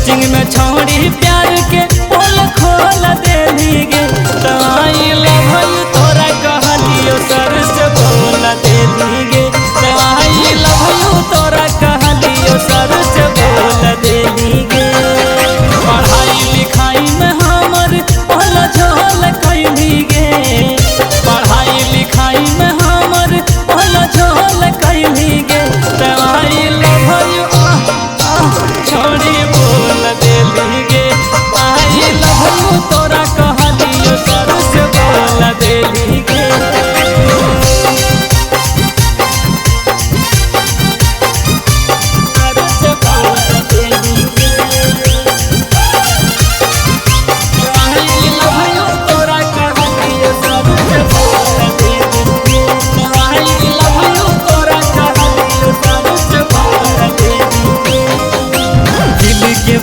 Coaching में छोड़ी प्यार के पोल खोल देली गे। तो आई लव यू तोरा कहलियो सर से बोल देली गे। तो आई लव यू तोरा कहलियो सर से बोल देली गे। पढ़ाई लिखाई में हमर पल झोल कैली गे। पढ़ाई लिखाई में हमर पल झोल कैली गे। तो आई लव यू छोड़ी बोल देली गे। आई लव यू तोरा कहलियो सर से बोल देली गे।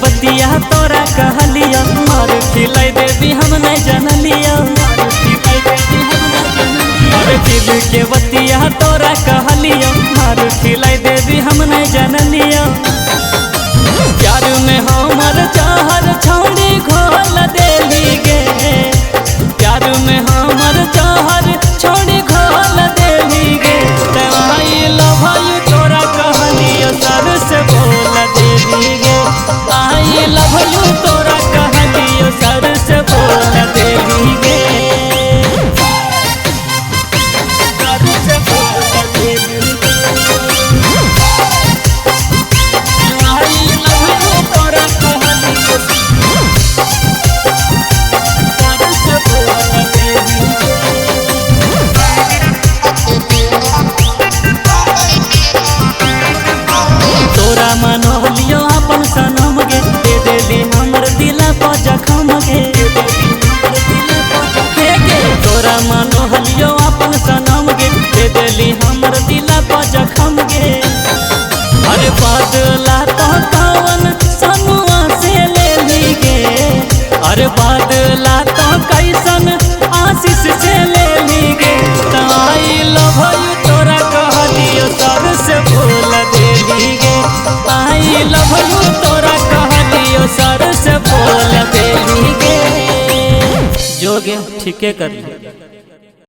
बतिया तोरा कहलियो मार खिलाई देवी हम नहीं जानलियो। दिल के बतिया तोरा कहलियो मार खिलाई देवी हम नहीं जानलियो। प्यार में हमर चाहर छोड़ी घोल देली गे। प्यार में हमर चाहर छोड़ी घोल देली गे। तो आई लव यू तोरा कहलियो सर से बोल देली गे। आई लव यू तोरा कहलियो सर से बोल देली गे। सर से बोल देली गे। आई लव यू तोरा कहलियो सर से बोल देली गे। तोरा मनोलियो अपन सनम गे। दे देली हमर दिला पर जखम गे। तोरा मनोलियो अपन सनम गे। दे देली हमर दिला पर जखम गे। अरे बदला तो कौन सनुआ से लेली गे। अरे बदला तो कैसन आशीष से लेली गे। तो आई लव यू तोरा कहलियो सर से बोल देली गे। आई लव यू तोरा कहलियो सर से बोल देली गे। जोगे ठीके कर।